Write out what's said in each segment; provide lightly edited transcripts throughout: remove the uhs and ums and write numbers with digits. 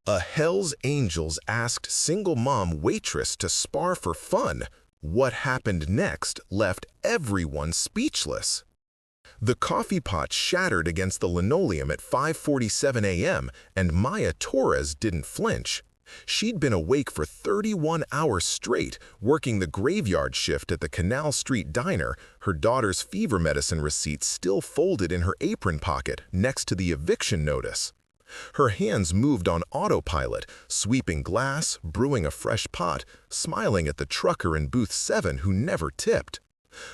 A Hell's Angels asked single mom Waitress to spar for fun. What happened next left everyone speechless. The coffee pot shattered against the linoleum at 5:47 a.m., and Maya Torres didn't flinch. She'd been awake for 31 hours straight, working the graveyard shift at the Canal Street diner, her daughter's fever medicine receipt still folded in her apron pocket next to the eviction notice. Her hands moved on autopilot, sweeping glass, brewing a fresh pot, smiling at the trucker in booth 7 who never tipped.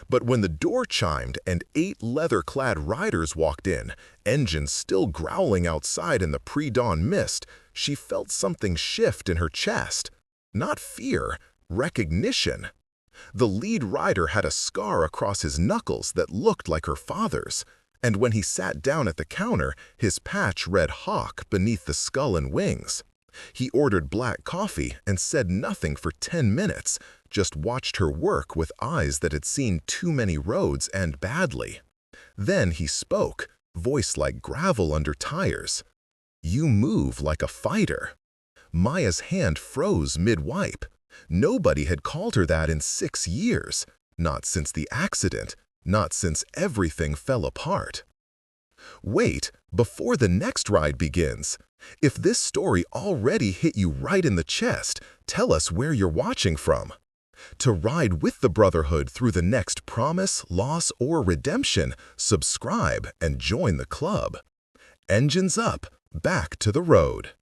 But when the door chimed and 8 leather-clad riders walked in, engines still growling outside in the pre-dawn mist, she felt something shift in her chest. Not fear, recognition. The lead rider had a scar across his knuckles that looked like her father's, and when he sat down at the counter, his patch read Hawk beneath the skull and wings. He ordered black coffee and said nothing for 10 minutes, just watched her work with eyes that had seen too many roads and badly. Then he spoke, voice like gravel under tires. "You move like a fighter." Maya's hand froze mid-wipe. Nobody had called her that in 6 years, not since the accident, not since everything fell apart. Wait, before the next ride begins. If this story already hit you right in the chest, tell us where you're watching from. To ride with the Brotherhood through the next promise, loss, or redemption, subscribe and join the club. Engines up, back to the road.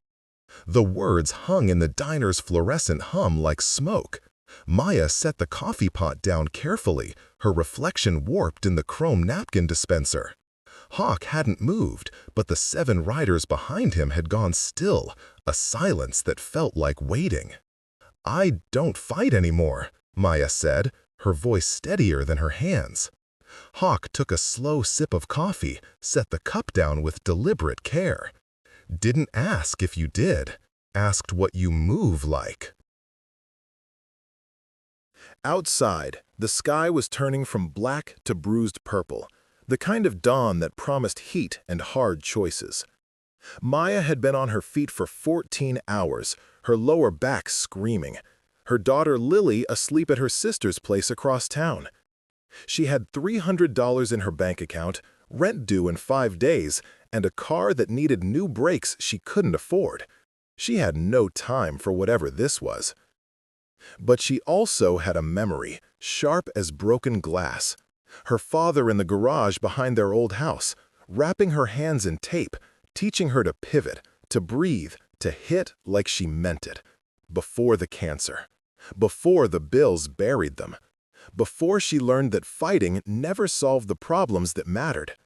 The words hung in the diner's fluorescent hum like smoke. Maya set the coffee pot down carefully, her reflection warped in the chrome napkin dispenser. Hawk hadn't moved, but the 7 riders behind him had gone still, a silence that felt like waiting. "I don't fight anymore," Maya said, her voice steadier than her hands. Hawk took a slow sip of coffee, set the cup down with deliberate care. "Didn't ask if you did, asked what you move like." Outside, the sky was turning from black to bruised purple, the kind of dawn that promised heat and hard choices. Maya had been on her feet for 14 hours, her lower back screaming, her daughter Lily asleep at her sister's place across town. She had $300 in her bank account, rent due in 5 days, and a car that needed new brakes she couldn't afford. She had no time for whatever this was. But she also had a memory, sharp as broken glass. Her father in the garage behind their old house, wrapping her hands in tape, teaching her to pivot, to breathe, to hit like she meant it. Before the cancer. Before the bills buried them. Before she learned that fighting never solved the problems that mattered.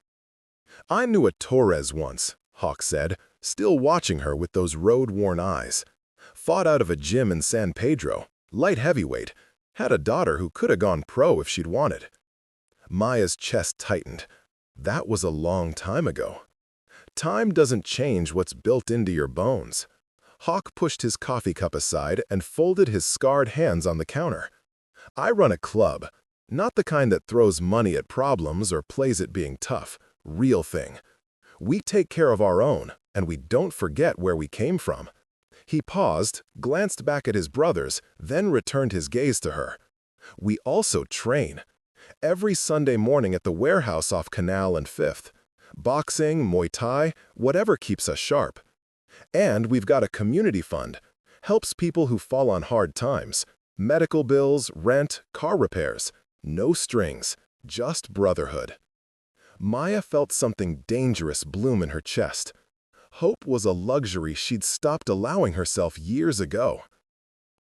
"I knew a Torres once," Hawk said, still watching her with those road-worn eyes. "Fought out of a gym in San Pedro, light heavyweight, had a daughter who could have gone pro if she'd wanted." Maya's chest tightened. That was a long time ago. Time doesn't change what's built into your bones. Hawk pushed his coffee cup aside and folded his scarred hands on the counter. "I run a club, not the kind that throws money at problems or plays at being tough. Real thing. We take care of our own, and we don't forget where we came from." He paused, glanced back at his brothers, then returned his gaze to her. "We also train. Every Sunday morning at the warehouse off Canal and 5th. Boxing, Muay Thai, whatever keeps us sharp. And we've got a community fund. Helps people who fall on hard times. Medical bills, rent, car repairs. No strings, just brotherhood." Maya felt something dangerous bloom in her chest. Hope was a luxury she'd stopped allowing herself years ago.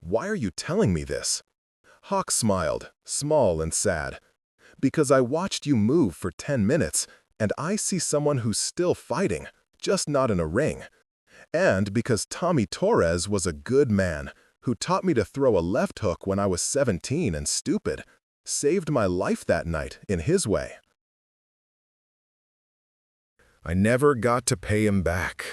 "Why are you telling me this?" Hawk smiled, small and sad. "Because I watched you move for 10 minutes, and I see someone who's still fighting, just not in a ring. And because Tommy Torres was a good man, who taught me to throw a left hook when I was 17 and stupid, saved my life that night in his way." I never got to pay him back.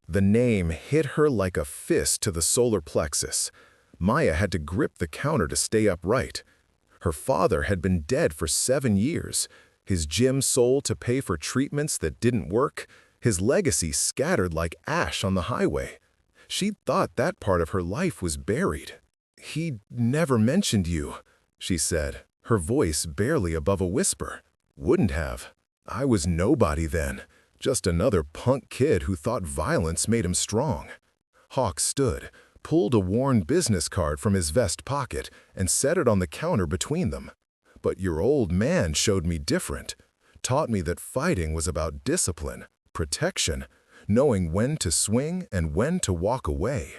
The name hit her like a fist to the solar plexus. Maya had to grip the counter to stay upright. Her father had been dead for 7 years, his gym sold to pay for treatments that didn't work, his legacy scattered like ash on the highway. She'd thought that part of her life was buried. "He never mentioned you," she said, her voice barely above a whisper. "Wouldn't have. I was nobody then, just another punk kid who thought violence made him strong." Hawk stood, pulled a worn business card from his vest pocket, and set it on the counter between them. "But your old man showed me different. Taught me that fighting was about discipline, protection, knowing when to swing and when to walk away."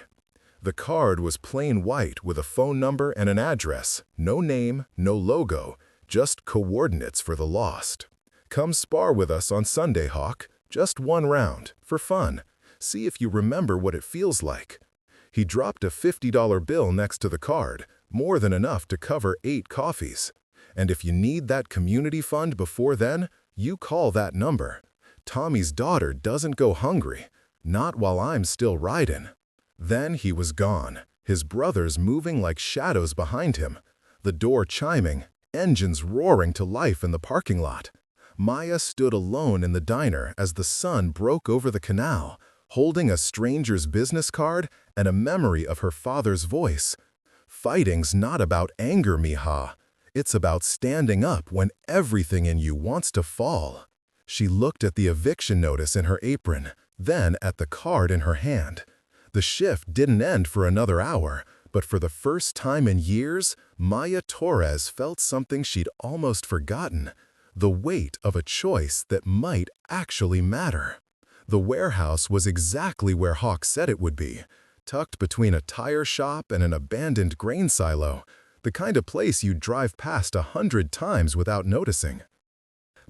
The card was plain white with a phone number and an address, no name, no logo, just coordinates for the lost. "Come spar with us on Sunday, Hawk. Just one round, for fun. See if you remember what it feels like." He dropped a $50 bill next to the card, more than enough to cover 8 coffees. "And if you need that community fund before then, you call that number. Tommy's daughter doesn't go hungry, not while I'm still riding." Then he was gone, his brothers moving like shadows behind him, the door chiming, engines roaring to life in the parking lot. Maya stood alone in the diner as the sun broke over the canal, holding a stranger's business card and a memory of her father's voice. "Fighting's not about anger, mija. It's about standing up when everything in you wants to fall." She looked at the eviction notice in her apron, then at the card in her hand. The shift didn't end for another hour, but for the first time in years, Maya Torres felt something she'd almost forgotten: the weight of a choice that might actually matter. The warehouse was exactly where Hawk said it would be, tucked between a tire shop and an abandoned grain silo, the kind of place you'd drive past 100 times without noticing.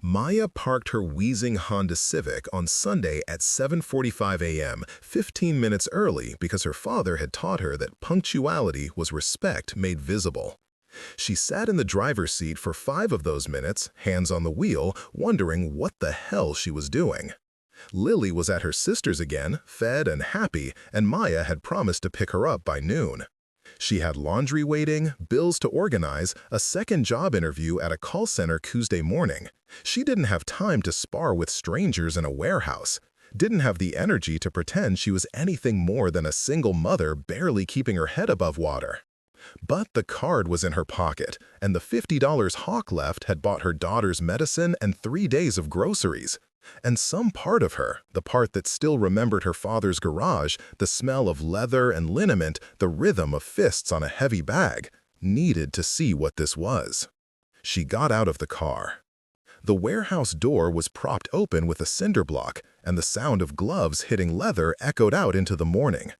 Maya parked her wheezing Honda Civic on Sunday at 7:45 a.m., 15 minutes early because her father had taught her that punctuality was respect made visible. She sat in the driver's seat for 5 of those minutes, hands on the wheel, wondering what the hell she was doing. Lily was at her sister's again, fed and happy, and Maya had promised to pick her up by noon. She had laundry waiting, bills to organize, a second job interview at a call center Tuesday morning. She didn't have time to spar with strangers in a warehouse, didn't have the energy to pretend she was anything more than a single mother barely keeping her head above water. But the card was in her pocket, and the $50 Hawk left had bought her daughter's medicine and 3 days of groceries. And some part of her, the part that still remembered her father's garage, the smell of leather and liniment, the rhythm of fists on a heavy bag, needed to see what this was. She got out of the car. The warehouse door was propped open with a cinder block, and the sound of gloves hitting leather echoed out into the morning.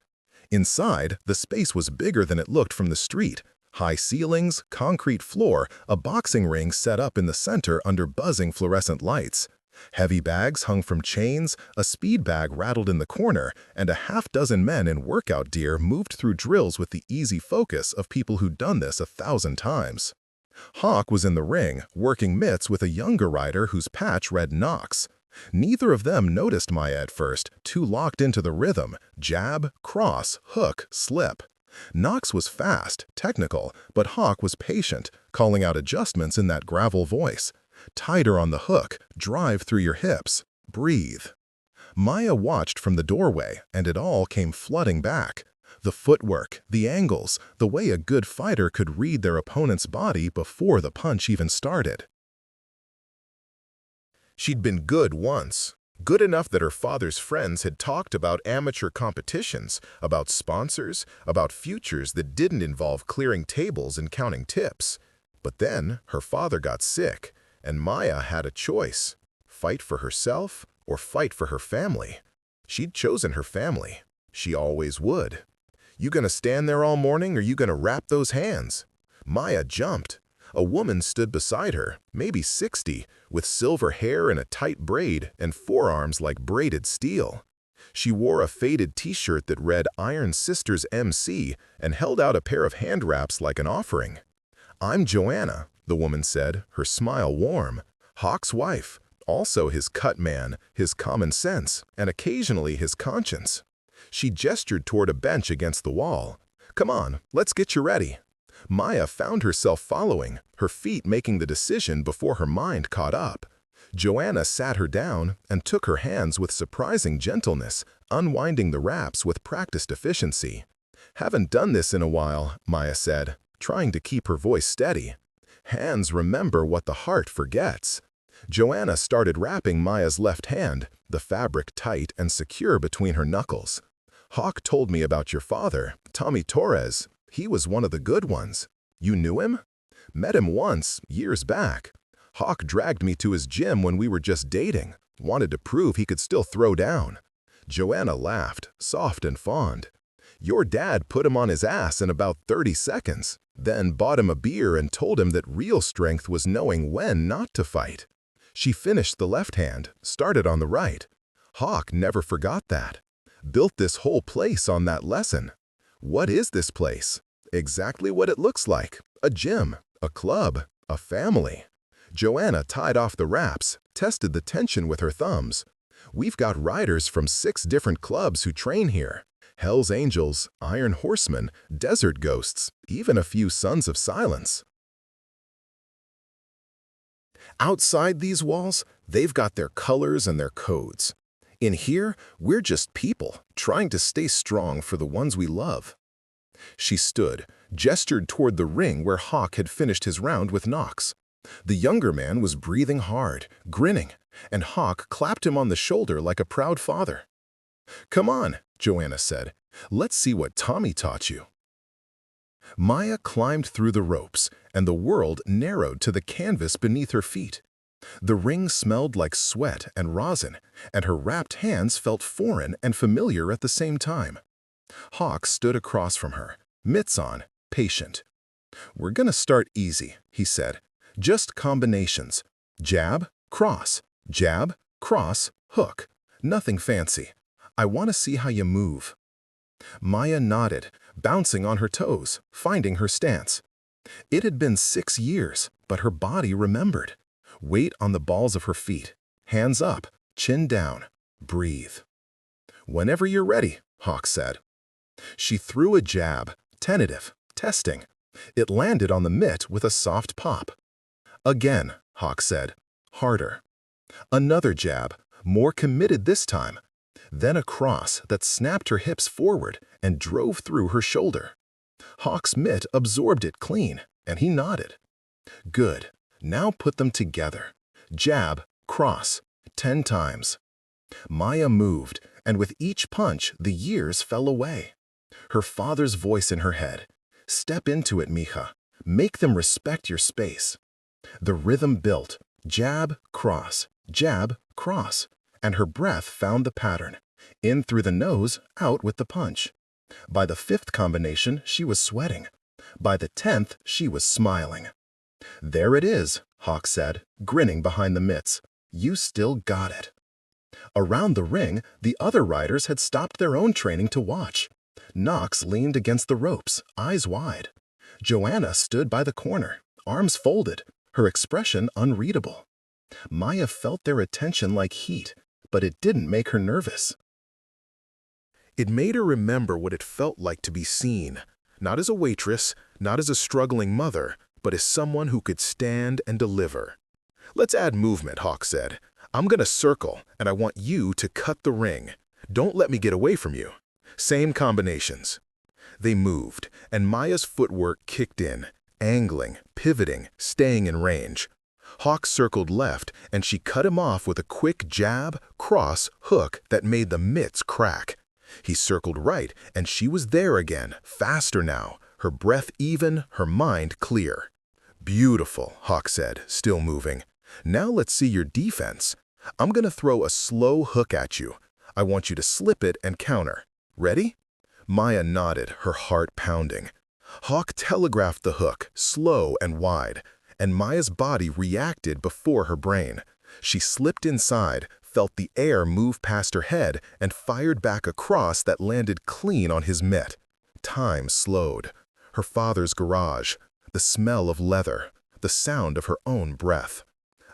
Inside, the space was bigger than it looked from the street. High ceilings, concrete floor, a boxing ring set up in the center under buzzing fluorescent lights. Heavy bags hung from chains, a speed bag rattled in the corner, and a half-dozen men in workout gear moved through drills with the easy focus of people who'd done this 1,000 times. Hawk was in the ring, working mitts with a younger rider whose patch read Knox. Neither of them noticed Maya at first, too locked into the rhythm: jab, cross, hook, slip. Knox was fast, technical, but Hawk was patient, calling out adjustments in that gravel voice. Tighter on the hook, drive through your hips, breathe. Maya watched from the doorway, and it all came flooding back. The footwork, the angles, the way a good fighter could read their opponent's body before the punch even started. She'd been good once, good enough that her father's friends had talked about amateur competitions, about sponsors, about futures that didn't involve clearing tables and counting tips. But then her father got sick, and Maya had a choice: fight for herself or fight for her family. She'd chosen her family. She always would. "You gonna stand there all morning, or you gonna wrap those hands?" Maya jumped. A woman stood beside her, maybe 60, with silver hair in a tight braid and forearms like braided steel. She wore a faded t-shirt that read Iron Sisters MC and held out a pair of hand wraps like an offering. "I'm Joanna," the woman said, her smile warm. "Hawk's wife, also his cut man, his common sense, and occasionally his conscience." She gestured toward a bench against the wall. "Come on, let's get you ready." Maya found herself following, her feet making the decision before her mind caught up. Joanna sat her down and took her hands with surprising gentleness, unwinding the wraps with practiced efficiency. "Haven't done this in a while," Maya said, trying to keep her voice steady. "Hands remember what the heart forgets." Joanna started wrapping Maya's left hand, the fabric tight and secure between her knuckles. "Hawk told me about your father, Tommy Torres. He was one of the good ones. You knew him?" "Met him once, years back. Hawk dragged me to his gym when we were just dating, wanted to prove he could still throw down." Joanna laughed, soft and fond. "Your dad put him on his ass in about 30 seconds, then bought him a beer and told him that real strength was knowing when not to fight." She finished the left hand, started on the right. "Hawk never forgot that. Built this whole place on that lesson." "What is this place?" "Exactly what it looks like. A gym, a club, a family." Joanna tied off the wraps, tested the tension with her thumbs. "We've got riders from 6 different clubs who train here. Hell's Angels, Iron Horsemen, Desert Ghosts, even a few Sons of Silence." Outside these walls, they've got their colors and their codes. In here, we're just people, trying to stay strong for the ones we love. She stood, gestured toward the ring where Hawk had finished his round with Knox. The younger man was breathing hard, grinning, and Hawk clapped him on the shoulder like a proud father. "Come on," Joanna said. "Let's see what Tommy taught you." Maya climbed through the ropes, and the world narrowed to the canvas beneath her feet. The ring smelled like sweat and rosin, and her wrapped hands felt foreign and familiar at the same time. Hawk stood across from her, mitts on, patient. "We're gonna start easy," he said. "Just combinations. Jab, cross, hook. Nothing fancy. I want to see how you move." Maya nodded, bouncing on her toes, finding her stance. It had been 6 years, but her body remembered. Weight on the balls of her feet, hands up, chin down, breathe. "Whenever you're ready," Hawk said. She threw a jab, tentative, testing. It landed on the mitt with a soft pop. "Again," Hawk said, harder. Another jab, more committed this time. Then a cross that snapped her hips forward and drove through her shoulder. Hawk's mitt absorbed it clean, and he nodded. "Good. Now put them together. Jab, cross, 10 times. Maya moved, and with each punch, the years fell away. Her father's voice in her head. "Step into it, mija. Make them respect your space." The rhythm built, jab, cross, and her breath found the pattern. In through the nose, out with the punch. By the 5th combination, she was sweating. By the 10th, she was smiling. "There it is," Hawk said, grinning behind the mitts. "You still got it." Around the ring, the other riders had stopped their own training to watch. Knox leaned against the ropes, eyes wide. Joanna stood by the corner, arms folded, her expression unreadable. Maya felt their attention like heat, but it didn't make her nervous. It made her remember what it felt like to be seen, not as a waitress, not as a struggling mother, but as someone who could stand and deliver. "Let's add movement," Hawk said. "I'm gonna circle, and I want you to cut the ring. Don't let me get away from you. Same combinations." They moved, and Maya's footwork kicked in, angling, pivoting, staying in range. Hawk circled left, and she cut him off with a quick jab, cross, hook that made the mitts crack. He circled right, and she was there again, faster now, her breath even, her mind clear. "Beautiful," Hawk said, still moving. "Now let's see your defense. I'm gonna throw a slow hook at you. I want you to slip it and counter. Ready?" Maya nodded, her heart pounding. Hawk telegraphed the hook, slow and wide, and Maya's body reacted before her brain. She slipped inside, felt the air move past her head, and fired back a cross that landed clean on his mitt. Time slowed. Her father's garage, the smell of leather, the sound of her own breath.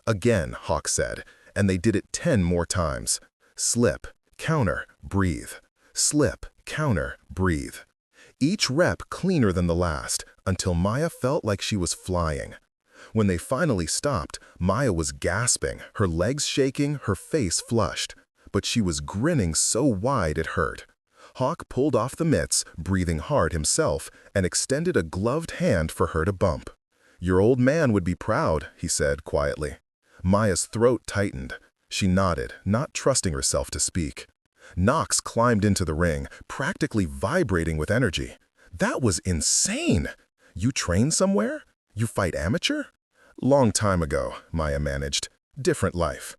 "Again," Hawk said, and they did it 10 more times. Slip, counter, breathe. Slip, counter, breathe. Each rep cleaner than the last, until Maya felt like she was flying. When they finally stopped, Maya was gasping, her legs shaking, her face flushed. But she was grinning so wide it hurt. Hawk pulled off the mitts, breathing hard himself, and extended a gloved hand for her to bump. "Your old man would be proud," he said quietly. Maya's throat tightened. She nodded, not trusting herself to speak. Knox climbed into the ring, practically vibrating with energy. "That was insane! You train somewhere? You fight amateur?" "Long time ago," Maya managed. "Different life."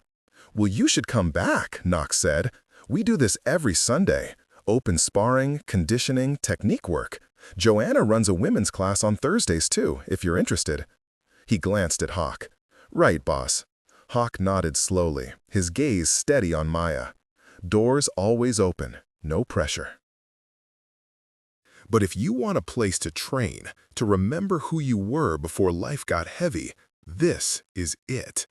"Well, you should come back," Knox said. "We do this every Sunday. Open sparring, conditioning, technique work. Joanna runs a women's class on Thursdays too, if you're interested." He glanced at Hawk. "Right, boss." Hawk nodded slowly, his gaze steady on Maya. Doors always open, no pressure. But if you want a place to train, to remember who you were before life got heavy, this is it.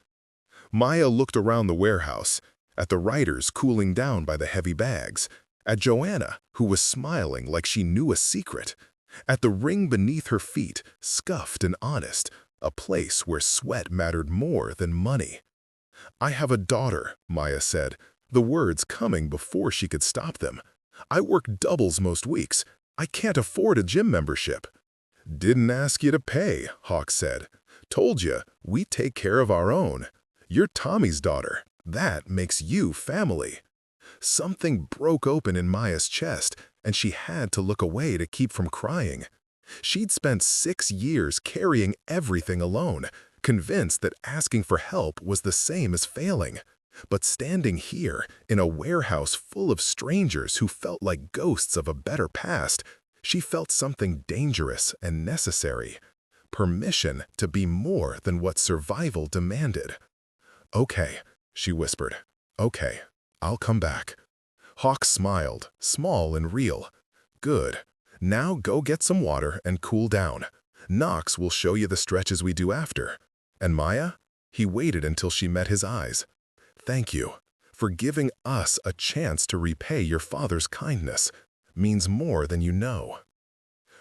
Maya looked around the warehouse, at the riders cooling down by the heavy bags, at Joanna, who was smiling like she knew a secret, at the ring beneath her feet, scuffed and honest, a place where sweat mattered more than money. "I have a daughter," Maya said, the words coming before she could stop them. "I work doubles most weeks. I can't afford a gym membership." "Didn't ask you to pay," Hawk said. "Told you, we take care of our own. You're Tommy's daughter. That makes you family." Something broke open in Maya's chest, and she had to look away to keep from crying. She'd spent 6 years carrying everything alone, convinced that asking for help was the same as failing. But standing here, in a warehouse full of strangers who felt like ghosts of a better past, she felt something dangerous and necessary. Permission to be more than what survival demanded. "Okay," she whispered. "Okay, I'll come back." Hawk smiled, small and real. "Good. Now go get some water and cool down. Knox will show you the stretches we do after. And Maya?" He waited until she met his eyes. "Thank you for giving us a chance to repay your father's kindness. Means more than you know."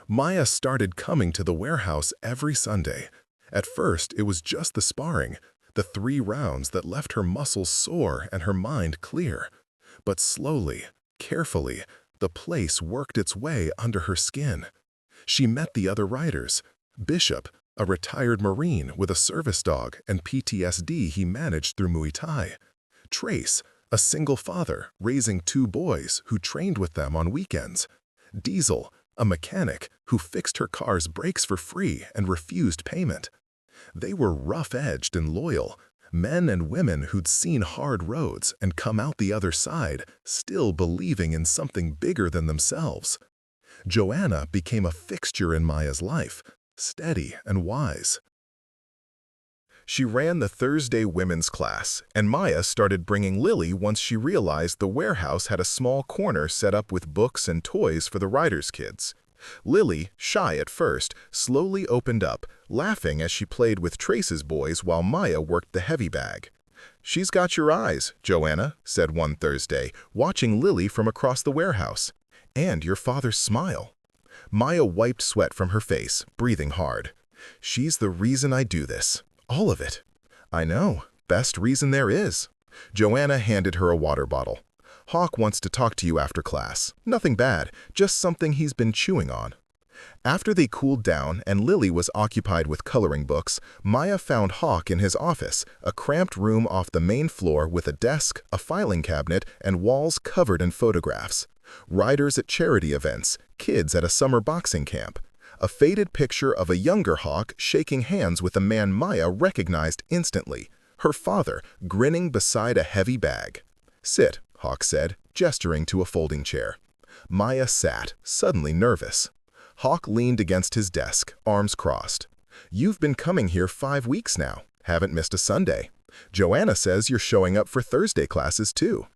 Maya started coming to the warehouse every Sunday. At first, it was just the sparring, the 3 rounds that left her muscles sore and her mind clear. But slowly, carefully, the place worked its way under her skin. She met the other riders. Bishop, a retired Marine with a service dog and PTSD he managed through Muay Thai. Trace, a single father raising 2 boys who trained with them on weekends. Diesel, a mechanic who fixed her car's brakes for free and refused payment. They were rough-edged and loyal, men and women who'd seen hard roads and come out the other side, still believing in something bigger than themselves. Joanna became a fixture in Maya's life, steady and wise. She ran the Thursday women's class, and Maya started bringing Lily once she realized the warehouse had a small corner set up with books and toys for the riders' kids. Lily, shy at first, slowly opened up, laughing as she played with Trace's boys while Maya worked the heavy bag. "She's got your eyes," Joanna said one Thursday, watching Lily from across the warehouse. "And your father's smile." Maya wiped sweat from her face, breathing hard. "She's the reason I do this. All of it." "I know. Best reason there is." Joanna handed her a water bottle. "Hawk wants to talk to you after class. Nothing bad, just something he's been chewing on." After they cooled down and Lily was occupied with coloring books, Maya found Hawk in his office, a cramped room off the main floor with a desk, a filing cabinet, and walls covered in photographs. Riders at charity events, kids at a summer boxing camp. A faded picture of a younger Hawk shaking hands with a man Maya recognized instantly, her father, grinning beside a heavy bag. "Sit," Hawk said, gesturing to a folding chair. Maya sat, suddenly nervous. Hawk leaned against his desk, arms crossed. "You've been coming here 5 weeks now. Haven't missed a Sunday. Joanna says you're showing up for Thursday classes too."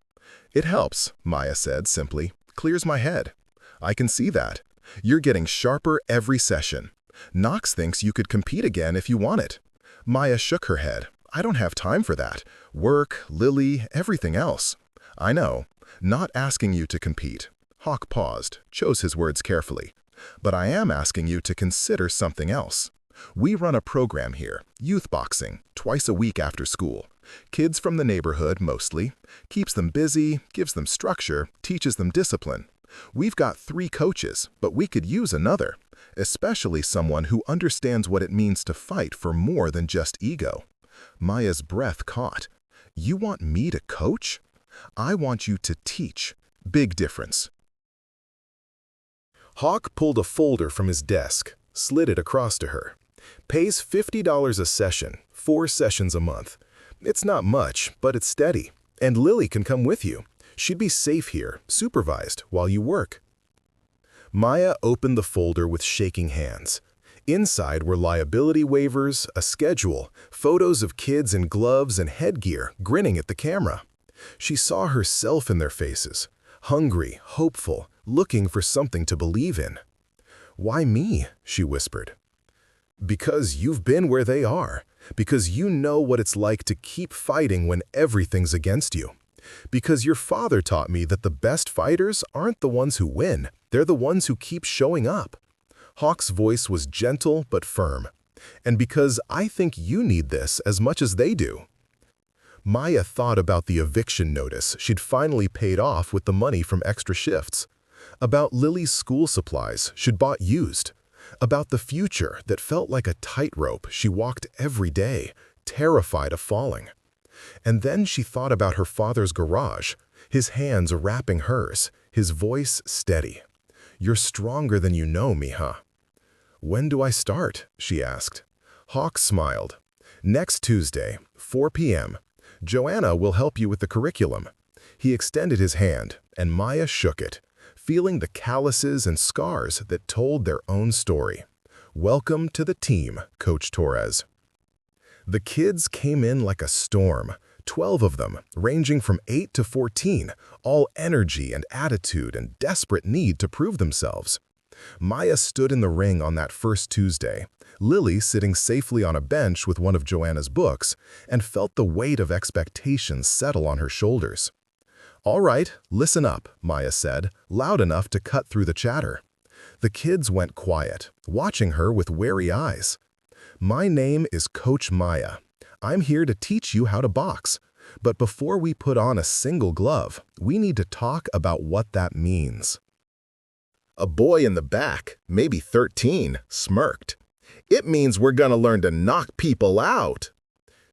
"It helps," Maya said simply. "Clears my head." "I can see that. You're getting sharper every session. Knox thinks you could compete again if you want it." Maya shook her head. "I don't have time for that. Work, Lily, everything else." "I know. Not asking you to compete." Hawk paused, chose his words carefully. "But I am asking you to consider something else. We run a program here, youth boxing, twice a week after school. Kids from the neighborhood, mostly. Keeps them busy, gives them structure, teaches them discipline. We've got 3 coaches, but we could use another, especially someone who understands what it means to fight for more than just ego. Maya's breath caught. You want me to coach? I want you to teach. Big difference. Hawk pulled a folder from his desk, slid it across to her. Pays $50 a session, 4 sessions a month. It's not much, but it's steady. And Lily can come with you. She'd be safe here, supervised, while you work. Maya opened the folder with shaking hands. Inside were liability waivers, a schedule, photos of kids in gloves and headgear grinning at the camera. She saw herself in their faces, hungry, hopeful, looking for something to believe in. "Why me?" she whispered. "Because you've been where they are. Because you know what it's like to keep fighting when everything's against you. Because your father taught me that the best fighters aren't the ones who win, they're the ones who keep showing up." Hawk's voice was gentle but firm. "And because I think you need this as much as they do." Maya thought about the eviction notice she'd finally paid off with the money from extra shifts. About Lily's school supplies she'd bought used. About the future that felt like a tightrope she walked every day, terrified of falling. And then she thought about her father's garage, his hands wrapping hers, his voice steady. "You're stronger than you know, Mija." "When do I start?" she asked. Hawk smiled. "Next Tuesday, 4 p.m. Joanna will help you with the curriculum." He extended his hand, and Maya shook it, feeling the calluses and scars that told their own story. "Welcome to the team, Coach Torres." The kids came in like a storm, 12 of them, ranging from 8 to 14, all energy and attitude and desperate need to prove themselves. Maya stood in the ring on that first Tuesday, Lily sitting safely on a bench with one of Joanna's books, and felt the weight of expectations settle on her shoulders. "All right, listen up," Maya said, loud enough to cut through the chatter. The kids went quiet, watching her with wary eyes. "My name is Coach Maya. I'm here to teach you how to box. But before we put on a single glove, we need to talk about what that means." A boy in the back, maybe 13, smirked. "It means we're gonna learn to knock people out."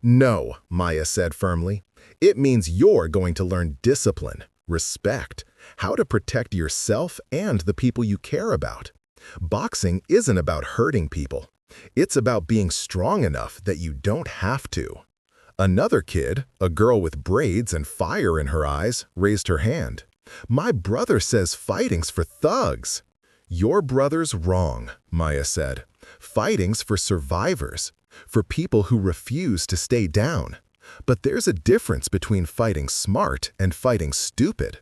"No," Maya said firmly. "It means you're going to learn discipline, respect, how to protect yourself and the people you care about. Boxing isn't about hurting people. It's about being strong enough that you don't have to." Another kid, a girl with braids and fire in her eyes, raised her hand. "My brother says fighting's for thugs." "Your brother's wrong," Maya said. "Fighting's for survivors, for people who refuse to stay down. But there's a difference between fighting smart and fighting stupid.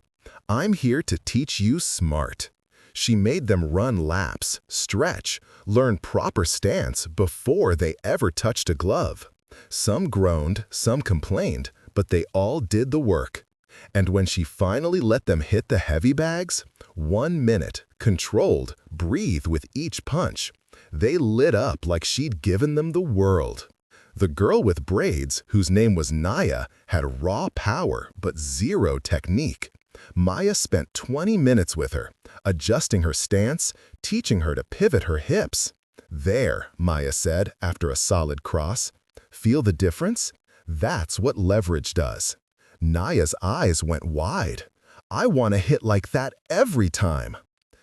I'm here to teach you smart." She made them run laps, stretch, learn proper stance before they ever touched a glove. Some groaned, some complained, but they all did the work. And when she finally let them hit the heavy bags, 1 minute, controlled, breathe with each punch, they lit up like she'd given them the world. The girl with braids, whose name was Naya, had raw power but zero technique. Maya spent 20 minutes with her, adjusting her stance, teaching her to pivot her hips. "There," Maya said after a solid cross. "Feel the difference? That's what leverage does." Naya's eyes went wide. "I want to hit like that every time."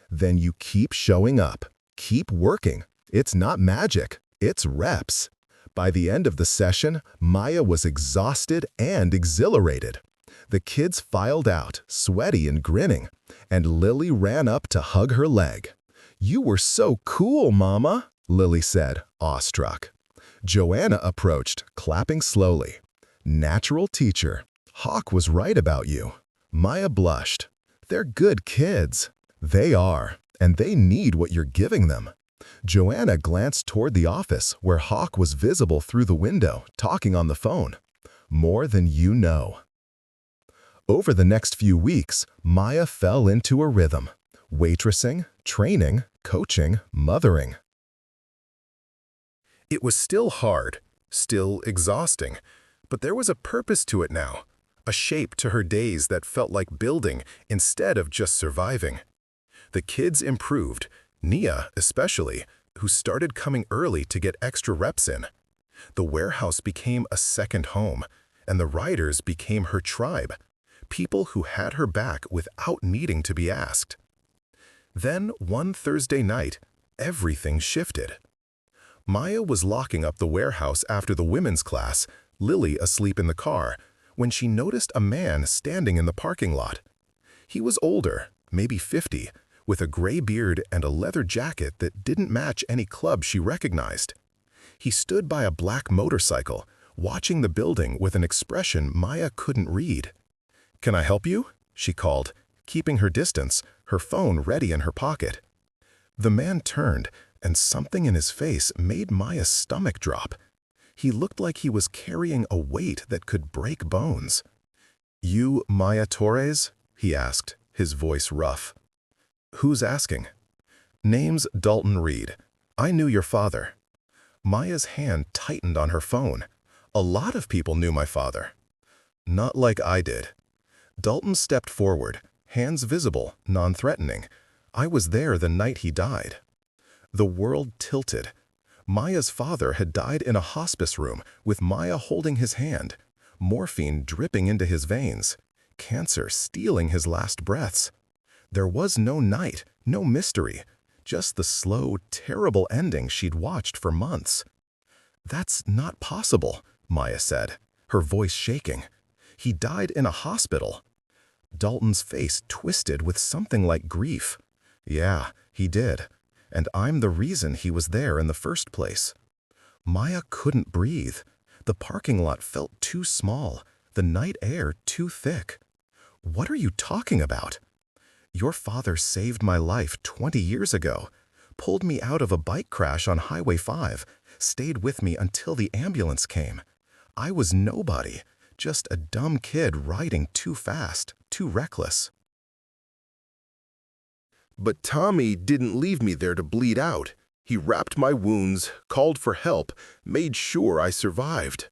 "Then you keep showing up. Keep working. It's not magic. It's reps." By the end of the session, Maya was exhausted and exhilarated. The kids filed out, sweaty and grinning, and Lily ran up to hug her leg. "You were so cool, Mama," Lily said, awestruck. Joanna approached, clapping slowly. "Natural teacher. Hawk was right about you." Maya blushed. "They're good kids." "They are, and they need what you're giving them." Joanna glanced toward the office where Hawk was visible through the window, talking on the phone. "More than you know." Over the next few weeks, Maya fell into a rhythm. Waitressing, training, coaching, mothering. It was still hard, still exhausting, but there was a purpose to it now, a shape to her days that felt like building instead of just surviving. The kids improved, Nia especially, who started coming early to get extra reps in. The warehouse became a second home, and the riders became her tribe, people who had her back without needing to be asked. Then, one Thursday night, everything shifted. Maya was locking up the warehouse after the women's class, Lily asleep in the car, when she noticed a man standing in the parking lot. He was older, maybe 50, with a gray beard and a leather jacket that didn't match any club she recognized. He stood by a black motorcycle, watching the building with an expression Maya couldn't read. "Can I help you?" she called, keeping her distance, her phone ready in her pocket. The man turned, and something in his face made Maya's stomach drop. He looked like he was carrying a weight that could break bones. "You Maya Torres?" he asked, his voice rough. "Who's asking?" "Name's Dalton Reed. I knew your father." Maya's hand tightened on her phone. "A lot of people knew my father." "Not like I did." Dalton stepped forward, hands visible, non-threatening. "I was there the night he died." The world tilted. Maya's father had died in a hospice room with Maya holding his hand, morphine dripping into his veins, cancer stealing his last breaths. There was no night, no mystery, just the slow, terrible ending she'd watched for months. "That's not possible," Maya said, her voice shaking. "He died in a hospital." Dalton's face twisted with something like grief. "Yeah, he did. And I'm the reason he was there in the first place." Maya couldn't breathe. The parking lot felt too small, the night air too thick. "What are you talking about?" "Your father saved my life 20 years ago, pulled me out of a bike crash on Highway 5, stayed with me until the ambulance came. I was nobody, just a dumb kid riding too fast, too reckless." "But Tommy didn't leave me there to bleed out. He wrapped my wounds, called for help, made sure I survived."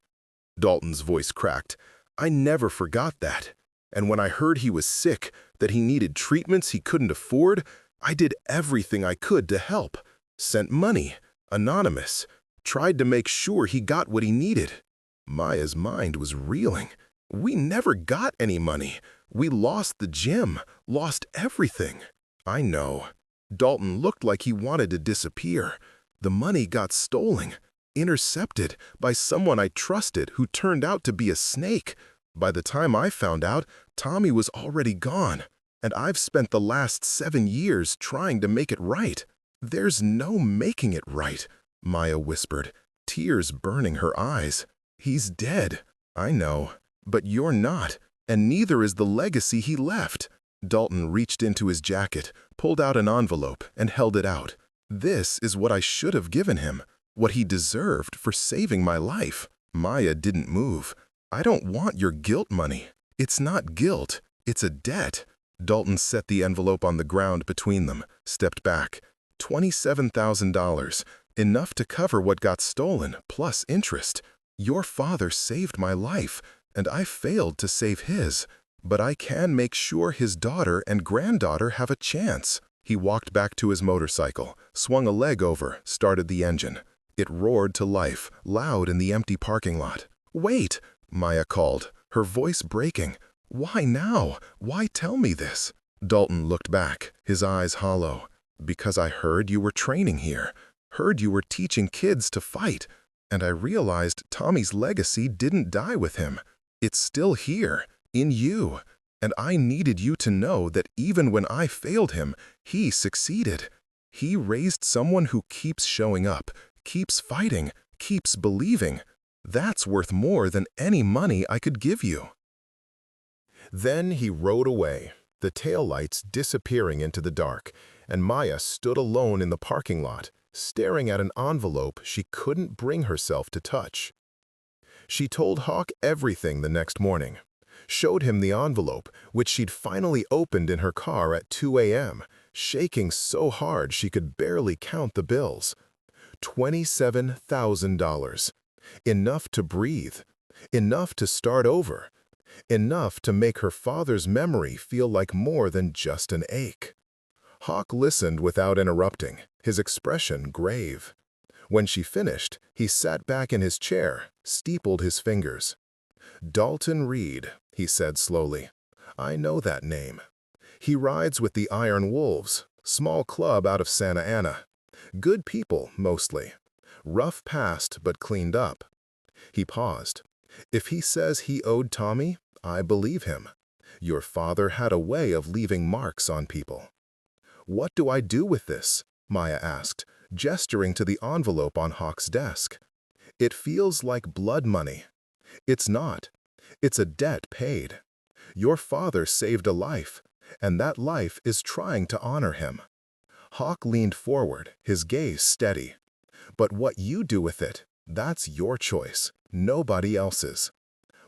Dalton's voice cracked. "I never forgot that. And when I heard he was sick, that he needed treatments he couldn't afford, I did everything I could to help. Sent money, anonymous, tried to make sure he got what he needed." Maya's mind was reeling. "We never got any money. We lost the gym, lost everything." "I know." Dalton looked like he wanted to disappear. "The money got stolen, intercepted by someone I trusted who turned out to be a snake. By the time I found out, Tommy was already gone, and I've spent the last 7 years trying to make it right." "There's no making it right," Maya whispered, tears burning her eyes. "He's dead." "I know, but you're not, and neither is the legacy he left." Dalton reached into his jacket, pulled out an envelope, and held it out. "This is what I should have given him, what he deserved for saving my life." Maya didn't move. "I don't want your guilt money. It's not guilt, it's a debt." Dalton set the envelope on the ground between them, stepped back. $27,000, enough to cover what got stolen, plus interest. Your father saved my life, and I failed to save his. But I can make sure his daughter and granddaughter have a chance." He walked back to his motorcycle, swung a leg over, started the engine. It roared to life, loud in the empty parking lot. "Wait!" Maya called, her voice breaking. "Why now? Why tell me this?" Dalton looked back, his eyes hollow. "Because I heard you were training here, heard you were teaching kids to fight, and I realized Tommy's legacy didn't die with him. It's still here, in you, and I needed you to know that even when I failed him, he succeeded. He raised someone who keeps showing up, keeps fighting, keeps believing. That's worth more than any money I could give you." Then he rode away, the taillights disappearing into the dark, and Maya stood alone in the parking lot, staring at an envelope she couldn't bring herself to touch. She told Hawk everything the next morning, showed him the envelope, which she'd finally opened in her car at 2 a.m., shaking so hard she could barely count the bills. $27,000. Enough to breathe. Enough to start over. Enough to make her father's memory feel like more than just an ache. Hawk listened without interrupting, his expression grave. When she finished, he sat back in his chair, steepled his fingers. "Dalton Reed," he said slowly. "I know that name. He rides with the Iron Wolves, small club out of Santa Ana. Good people, mostly. Rough past, but cleaned up." He paused. "If he says he owed Tommy, I believe him. Your father had a way of leaving marks on people." "What do I do with this?" Maya asked, gesturing to the envelope on Hawk's desk. "It feels like blood money." "It's not. It's a debt paid. Your father saved a life, and that life is trying to honor him." Hawk leaned forward, his gaze steady. "But what you do with it, that's your choice, nobody else's."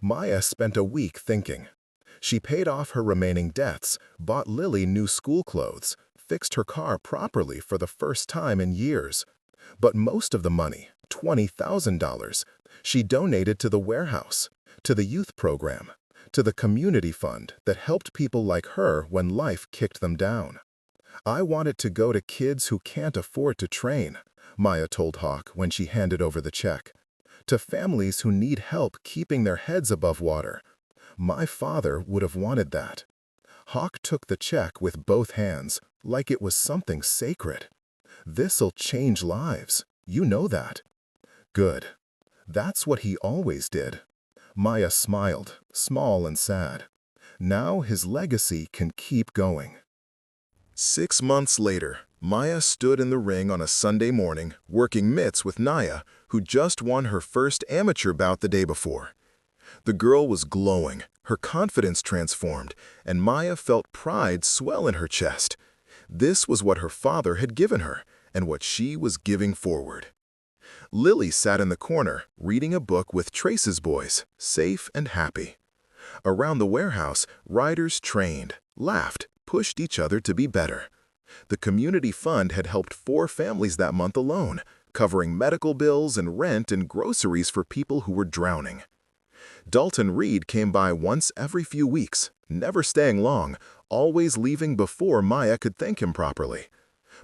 Maya spent a week thinking. She paid off her remaining debts, bought Lily new school clothes, fixed her car properly for the first time in years. But most of the money, $20,000, she donated to the warehouse, to the youth program, to the community fund that helped people like her when life kicked them down. "I want it to go to kids who can't afford to train," Maya told Hawk when she handed over the check. "To families who need help keeping their heads above water. My father would have wanted that." Hawk took the check with both hands, like it was something sacred. "This'll change lives. You know that." "Good. That's what he always did." Maya smiled, small and sad. Now his legacy can keep going. 6 months later, Maya stood in the ring on a Sunday morning, working mitts with Naya, who just won her first amateur bout the day before. The girl was glowing, her confidence transformed, and Maya felt pride swell in her chest. This was what her father had given her, and what she was giving forward. Lily sat in the corner, reading a book with Trace's boys, safe and happy. Around the warehouse, riders trained, laughed, pushed each other to be better. The community fund had helped 4 families that month alone, covering medical bills and rent and groceries for people who were drowning. Dalton Reed came by once every few weeks, never staying long, always leaving before Maya could thank him properly.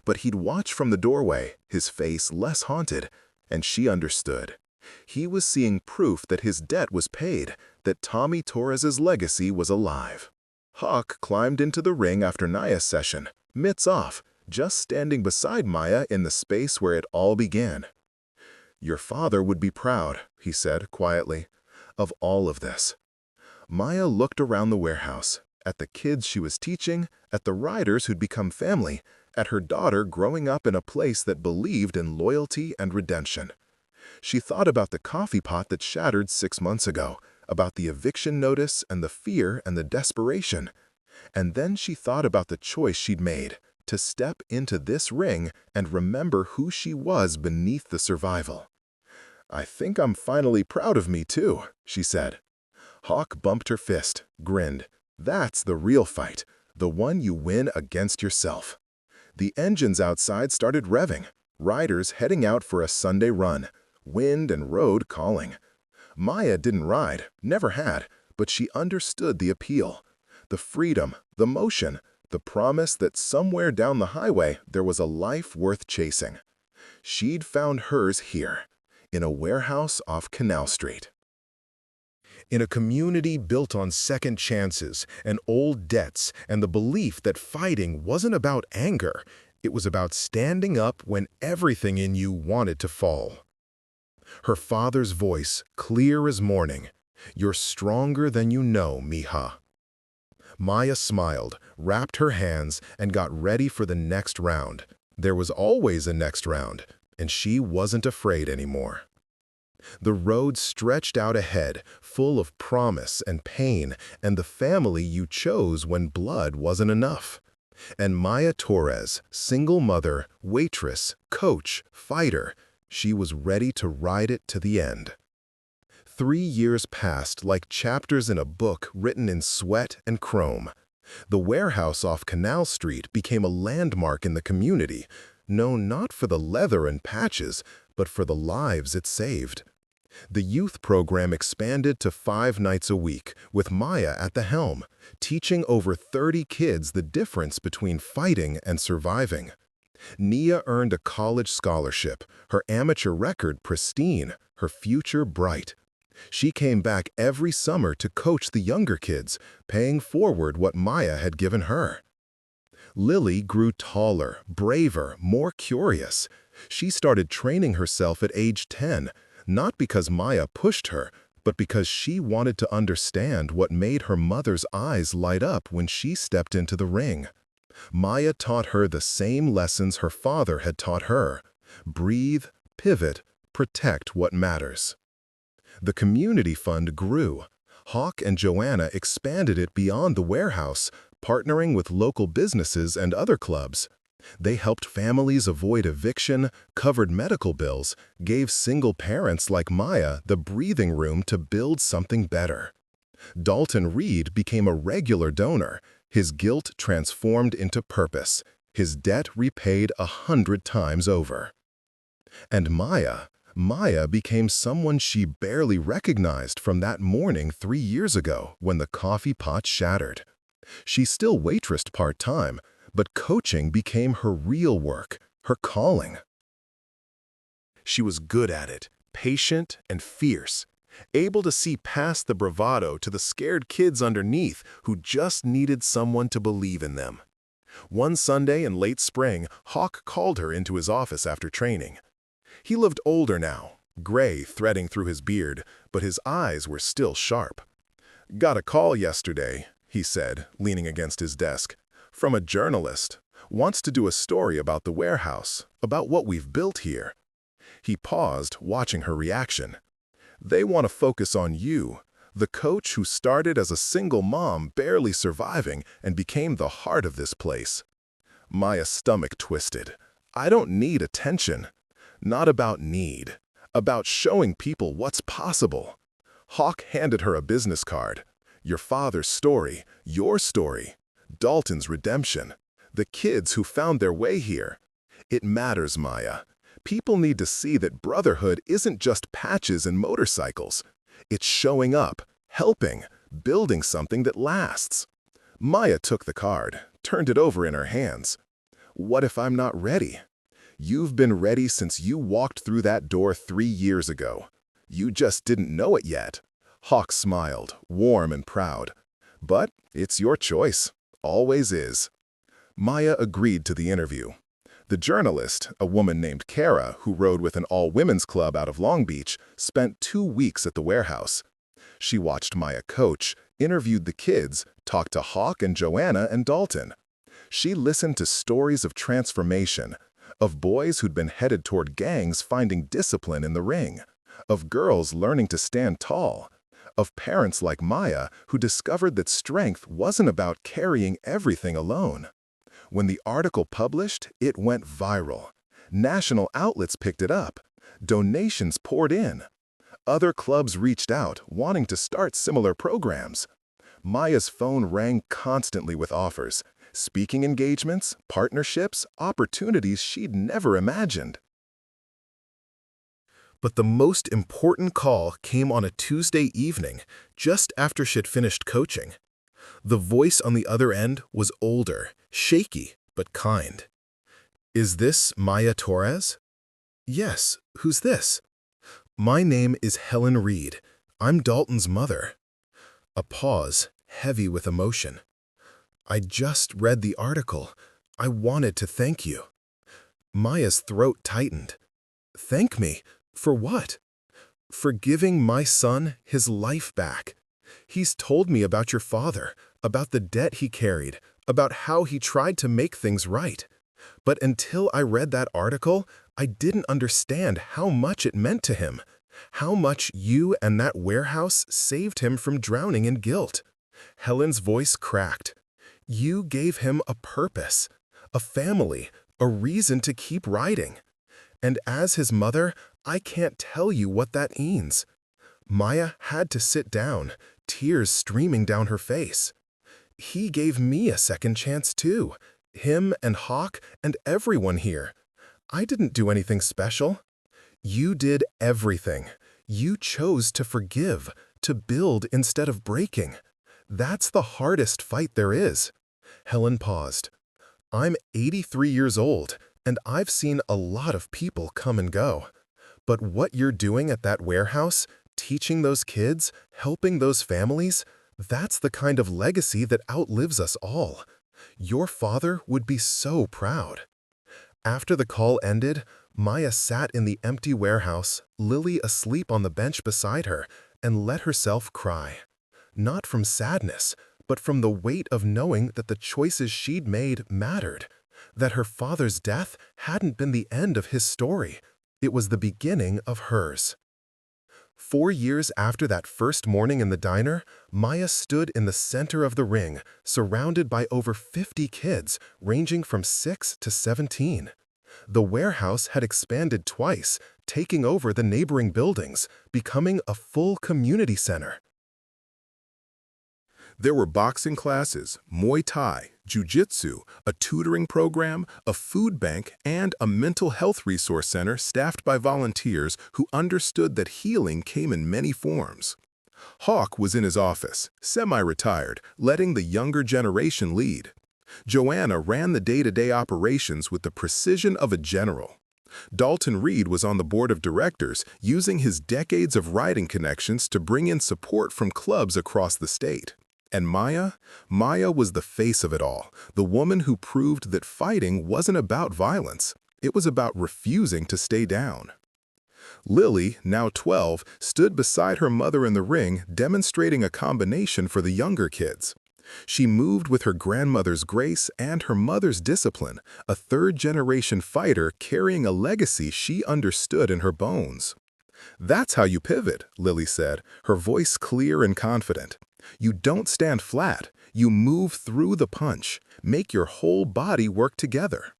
But he'd watch from the doorway, his face less haunted, and she understood. He was seeing proof that his debt was paid, that Tommy Torres's legacy was alive. Hawk climbed into the ring after Naya's session, mitts off, just standing beside Maya in the space where it all began. "Your father would be proud," he said quietly, "of all of this." Maya looked around the warehouse, at the kids she was teaching, at the riders who'd become family, at her daughter growing up in a place that believed in loyalty and redemption. She thought about the coffee pot that shattered 6 months ago, about the eviction notice and the fear and the desperation. And then she thought about the choice she'd made, to step into this ring and remember who she was beneath the survival. "I think I'm finally proud of me too," she said. Hawk bumped her fist, grinned. "That's the real fight, the one you win against yourself." The engines outside started revving, riders heading out for a Sunday run, wind and road calling. Maya didn't ride, never had, but she understood the appeal. The freedom, the motion, the promise that somewhere down the highway there was a life worth chasing. She'd found hers here, in a warehouse off Canal Street. In a community built on second chances and old debts and the belief that fighting wasn't about anger, it was about standing up when everything in you wanted to fall. Her father's voice, clear as morning, "You're stronger than you know, mija." Maya smiled, wrapped her hands, and got ready for the next round. There was always a next round, and she wasn't afraid anymore. The road stretched out ahead, full of promise and pain and the family you chose when blood wasn't enough. And Maya Torres, single mother, waitress, coach, fighter, she was ready to ride it to the end. 3 years passed like chapters in a book written in sweat and chrome. The warehouse off Canal Street became a landmark in the community, known not for the leather and patches, but for the lives it saved. The youth program expanded to 5 nights a week, with Maya at the helm, teaching over 30 kids the difference between fighting and surviving. Nia earned a college scholarship, her amateur record pristine, her future bright. She came back every summer to coach the younger kids, paying forward what Maya had given her. Lily grew taller, braver, more curious. She started training herself at age 10, not because Maya pushed her, but because she wanted to understand what made her mother's eyes light up when she stepped into the ring. Maya taught her the same lessons her father had taught her: breathe, pivot, protect what matters. The community fund grew. Hawk and Joanna expanded it beyond the warehouse, partnering with local businesses and other clubs. They helped families avoid eviction, covered medical bills, gave single parents like Maya the breathing room to build something better. Dalton Reed became a regular donor, his guilt transformed into purpose, his debt repaid 100 times over. And Maya became someone she barely recognized from that morning 3 years ago when the coffee pot shattered. She still waitressed part-time, but coaching became her real work, her calling. She was good at it, patient and fierce, able to see past the bravado to the scared kids underneath who just needed someone to believe in them. One Sunday in late spring, Hawk called her into his office after training. He looked older now, gray threading through his beard, but his eyes were still sharp. "Got a call yesterday," he said, leaning against his desk, "from a journalist. Wants to do a story about the warehouse, about what we've built here." He paused, watching her reaction. "They want to focus on you, the coach who started as a single mom barely surviving and became the heart of this place." Maya's stomach twisted. "I don't need attention." Not about need, about showing people what's possible. Hawk handed her a business card. "Your father's story, your story, Dalton's redemption, the kids who found their way here. It matters, Maya. People need to see that brotherhood isn't just patches and motorcycles. It's showing up, helping, building something that lasts." Maya took the card, turned it over in her hands. "What if I'm not ready?" "You've been ready since you walked through that door 3 years ago. You just didn't know it yet." Hawk smiled, warm and proud. "But it's your choice. Always is." Maya agreed to the interview. The journalist, a woman named Kara, who rode with an all-women's club out of Long Beach, spent 2 weeks at the warehouse. She watched Maya coach, interviewed the kids, talked to Hawk and Joanna and Dalton. She listened to stories of transformation, of boys who'd been headed toward gangs finding discipline in the ring, of girls learning to stand tall, of parents like Maya who discovered that strength wasn't about carrying everything alone. When the article published, it went viral. National outlets picked it up. Donations poured in. Other clubs reached out, wanting to start similar programs. Maya's phone rang constantly with offers, speaking engagements, partnerships, opportunities she'd never imagined. But the most important call came on a Tuesday evening, just after she'd finished coaching. The voice on the other end was older, shaky, but kind. "Is this Maya Torres?" "Yes, who's this?" "My name is Helen Reed. I'm Dalton's mother." A pause, heavy with emotion. "I just read the article. I wanted to thank you." Maya's throat tightened. "Thank me? For what?" "For giving my son his life back. He's told me about your father, about the debt he carried, about how he tried to make things right. But until I read that article, I didn't understand how much it meant to him, how much you and that warehouse saved him from drowning in guilt." Helen's voice cracked. "You gave him a purpose, a family, a reason to keep riding. And as his mother, I can't tell you what that means." Maya had to sit down, tears streaming down her face. "He gave me a second chance too, him and Hawk and everyone here. I didn't do anything special. You did everything. You chose to forgive, to build instead of breaking. That's the hardest fight there is. Helen paused. I'm 83 years old, and I've seen a lot of people come and go. But what you're doing at that warehouse, teaching those kids, helping those families, that's the kind of legacy that outlives us all. Your father would be so proud. After the call ended, Maya sat in the empty warehouse, Lily asleep on the bench beside her, and let herself cry. Not from sadness, but from the weight of knowing that the choices she'd made mattered, that her father's death hadn't been the end of his story. It was the beginning of hers. 4 years after that first morning in the diner, Maya stood in the center of the ring, surrounded by over 50 kids, ranging from 6 to 17. The warehouse had expanded twice, taking over the neighboring buildings, becoming a full community center. There were boxing classes, Muay Thai, Jiu-Jitsu, a tutoring program, a food bank, and a mental health resource center staffed by volunteers who understood that healing came in many forms. Hawk was in his office, semi-retired, letting the younger generation lead. Joanna ran the day-to-day operations with the precision of a general. Dalton Reed was on the board of directors, using his decades of writing connections to bring in support from clubs across the state. And Maya was the face of it all, the woman who proved that fighting wasn't about violence. It was about refusing to stay down. Lily, now 12, stood beside her mother in the ring, demonstrating a combination for the younger kids. She moved with her grandmother's grace and her mother's discipline, a third-generation fighter carrying a legacy she understood in her bones. "That's how you pivot," Lily said, her voice clear and confident. "You don't stand flat. You move through the punch. Make your whole body work together."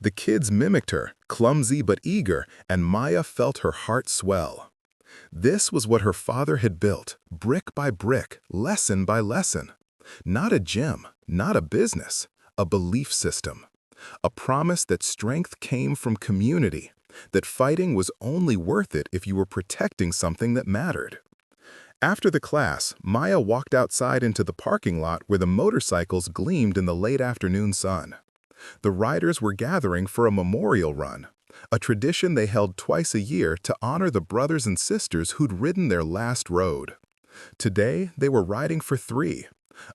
The kids mimicked her, clumsy but eager, and Maya felt her heart swell. This was what her father had built, brick by brick, lesson by lesson. Not a gym, not a business, a belief system. A promise that strength came from community, that fighting was only worth it if you were protecting something that mattered. After the class, Maya walked outside into the parking lot where the motorcycles gleamed in the late afternoon sun. The riders were gathering for a memorial run, a tradition they held twice a year to honor the brothers and sisters who'd ridden their last road. Today, they were riding for 3.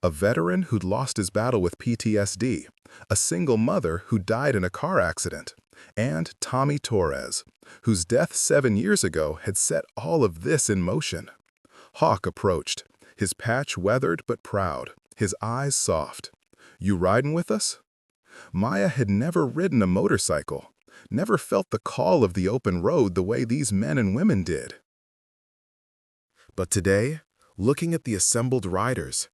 A veteran who'd lost his battle with PTSD, a single mother who died in a car accident, and Tommy Torres, whose death 7 years ago had set all of this in motion. Hawk approached, his patch weathered but proud, his eyes soft. "You riding with us?" Maya had never ridden a motorcycle, never felt the call of the open road the way these men and women did. But today, looking at the assembled riders,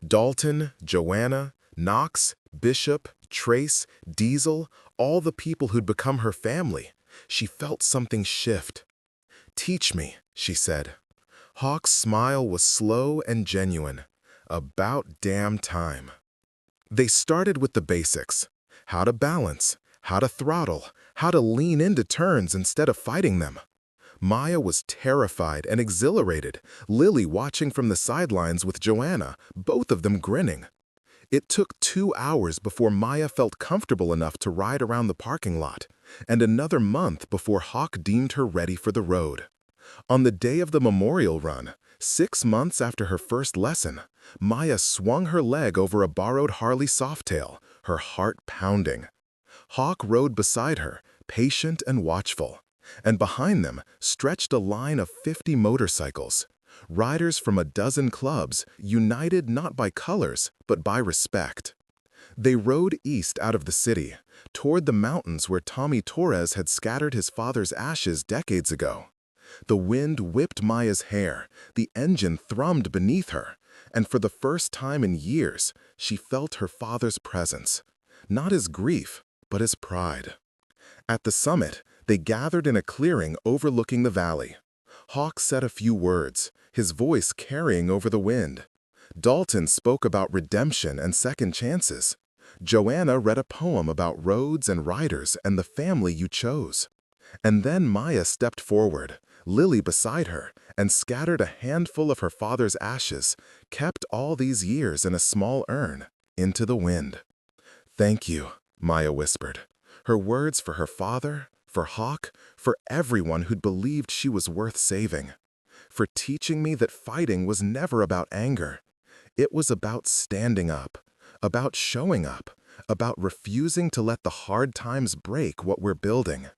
Dalton, Joanna, Knox, Bishop, Trace, Diesel, all the people who'd become her family, she felt something shift. "Teach me," she said. Hawk's smile was slow and genuine. About damn time. They started with the basics. How to balance, how to throttle, how to lean into turns instead of fighting them. Maya was terrified and exhilarated, Lily watching from the sidelines with Joanna, both of them grinning. It took 2 hours before Maya felt comfortable enough to ride around the parking lot, and another month before Hawk deemed her ready for the road. On the day of the memorial run, 6 months after her first lesson, Maya swung her leg over a borrowed Harley Softail, her heart pounding. Hawk rode beside her, patient and watchful, and behind them stretched a line of 50 motorcycles, riders from a dozen clubs, united not by colors, but by respect. They rode east out of the city, toward the mountains where Tommy Torres had scattered his father's ashes decades ago. The wind whipped Maya's hair, the engine thrummed beneath her, and for the first time in years, she felt her father's presence, not his grief, but his pride. At the summit, they gathered in a clearing overlooking the valley. Hawk said a few words, his voice carrying over the wind. Dalton spoke about redemption and second chances. Joanna read a poem about roads and riders and the family you chose. And then Maya stepped forward, Lily beside her, and scattered a handful of her father's ashes, kept all these years in a small urn, into the wind. "Thank you," Maya whispered. Her words for her father, for Hawk, for everyone who'd believed she was worth saving. For teaching me that fighting was never about anger. It was about standing up, about showing up, about refusing to let the hard times break what we're building.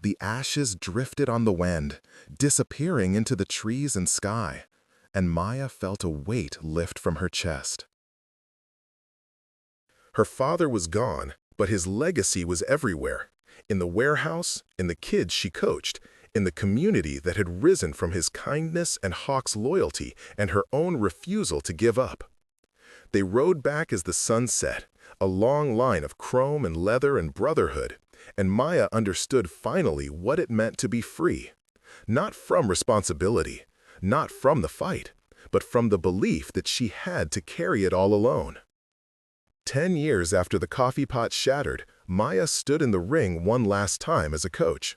The ashes drifted on the wind, disappearing into the trees and sky, and Maya felt a weight lift from her chest. Her father was gone, but his legacy was everywhere. In the warehouse, in the kids she coached, in the community that had risen from his kindness and Hawk's loyalty and her own refusal to give up. They rode back as the sun set, a long line of chrome and leather and brotherhood, and Maya understood finally what it meant to be free. Not from responsibility, not from the fight, but from the belief that she had to carry it all alone. 10 years after the coffee pot shattered, Maya stood in the ring one last time as a coach.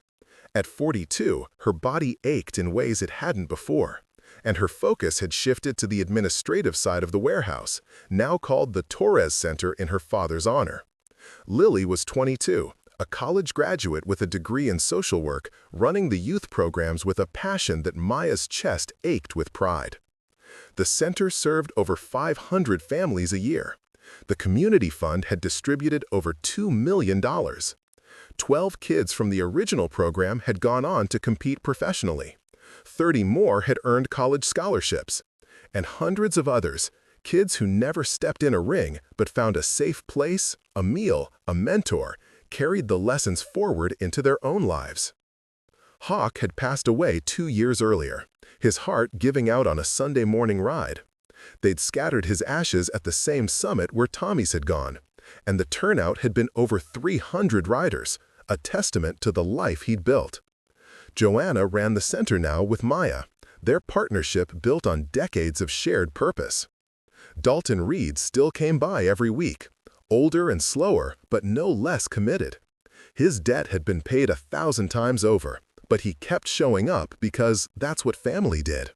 At 42, her body ached in ways it hadn't before, and her focus had shifted to the administrative side of the warehouse, now called the Torres Center in her father's honor. Lily was 22, a college graduate with a degree in social work, running the youth programs with a passion that Maya's chest ached with pride. The center served over 500 families a year. The community fund had distributed over $2 million. 12 kids from the original program had gone on to compete professionally. 30 more had earned college scholarships. And hundreds of others, kids who never stepped in a ring but found a safe place, a meal, a mentor, carried the lessons forward into their own lives. Hawk had passed away 2 years earlier, his heart giving out on a Sunday morning ride. They'd scattered his ashes at the same summit where Tommy's had gone, and the turnout had been over 300 riders, a testament to the life he'd built. Joanna ran the center now with Maya, their partnership built on decades of shared purpose. Dalton Reed still came by every week, older and slower, but no less committed. His debt had been paid 1,000 times over, but he kept showing up because that's what family did.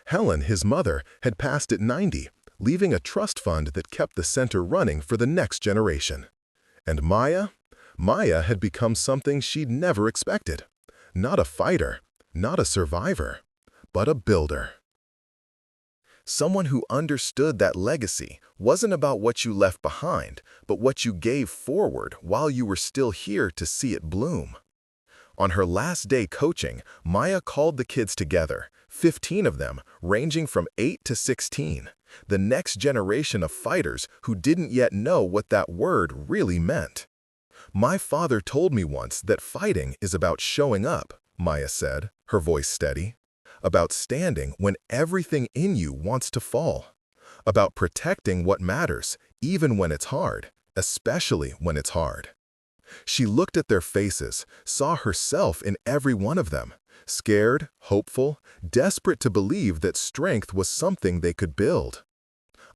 Helen, his mother, had passed at 90, leaving a trust fund that kept the center running for the next generation. And Maya? Maya had become something she'd never expected. Not a fighter, not a survivor, but a builder. Someone who understood that legacy wasn't about what you left behind, but what you gave forward while you were still here to see it bloom. On her last day coaching, Maya called the kids together, 15 of them, ranging from 8 to 16, the next generation of fighters who didn't yet know what that word really meant. "My father told me once that fighting is about showing up," Maya said, her voice steady. "About standing when everything in you wants to fall. About protecting what matters, even when it's hard, especially when it's hard." She looked at their faces, saw herself in every one of them, scared, hopeful, desperate to believe that strength was something they could build.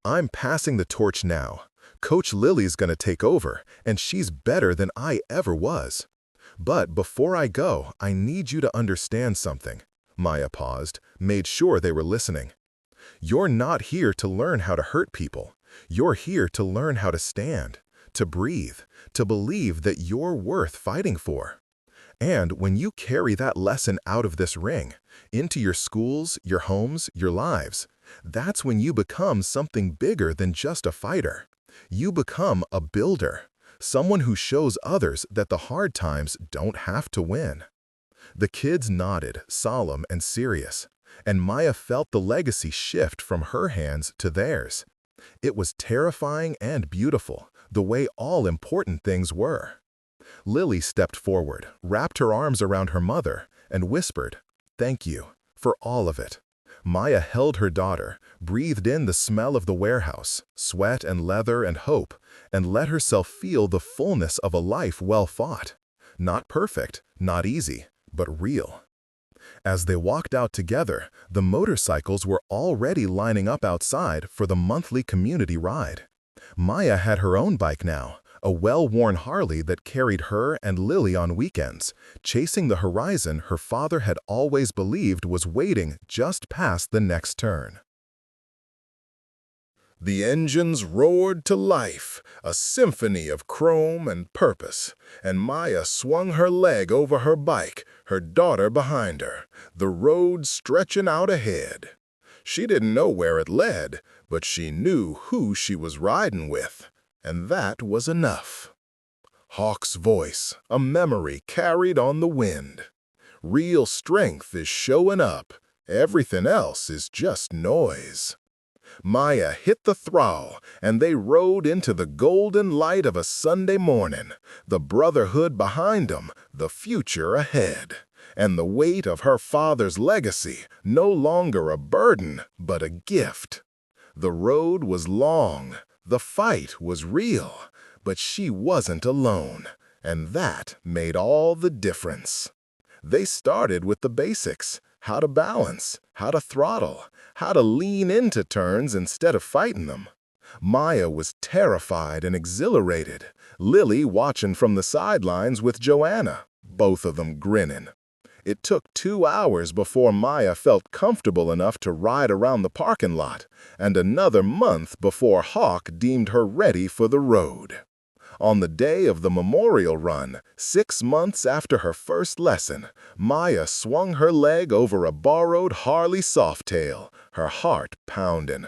"I'm passing the torch now. Coach Lily's gonna take over, and she's better than I ever was. But before I go, I need you to understand something." Maya paused, made sure they were listening. "You're not here to learn how to hurt people. You're here to learn how to stand, to breathe, to believe that you're worth fighting for. And when you carry that lesson out of this ring, into your schools, your homes, your lives, that's when you become something bigger than just a fighter. You become a builder, someone who shows others that the hard times don't have to win." The kids nodded, solemn and serious, and Maya felt the legacy shift from her hands to theirs. It was terrifying and beautiful, the way all important things were. Lily stepped forward, wrapped her arms around her mother, and whispered, "Thank you for all of it." Maya held her daughter, breathed in the smell of the warehouse, sweat and leather and hope, and let herself feel the fullness of a life well fought. Not perfect, not easy, but real. As they walked out together, the motorcycles were already lining up outside for the monthly community ride. Maya had her own bike now, a well-worn Harley that carried her and Lily on weekends, chasing the horizon her father had always believed was waiting just past the next turn. The engines roared to life, a symphony of chrome and purpose, and Maya swung her leg over her bike, her daughter behind her, the road stretching out ahead. She didn't know where it led, but she knew who she was riding with, and that was enough. Hawk's voice, a memory carried on the wind. Real strength is showing up. Everything else is just noise. Maya hit the throttle, and they rode into the golden light of a Sunday morning, the brotherhood behind them, the future ahead, and the weight of her father's legacy no longer a burden, but a gift. The road was long, the fight was real, but she wasn't alone, and that made all the difference. They started with the basics: how to balance, how to throttle, how to lean into turns instead of fighting them. Maya was terrified and exhilarated, Lily watching from the sidelines with Joanna, both of them grinning. It took 2 hours before Maya felt comfortable enough to ride around the parking lot, and another month before Hawk deemed her ready for the road. On the day of the memorial run, 6 months after her first lesson, Maya swung her leg over a borrowed Harley Softail, her heart pounding.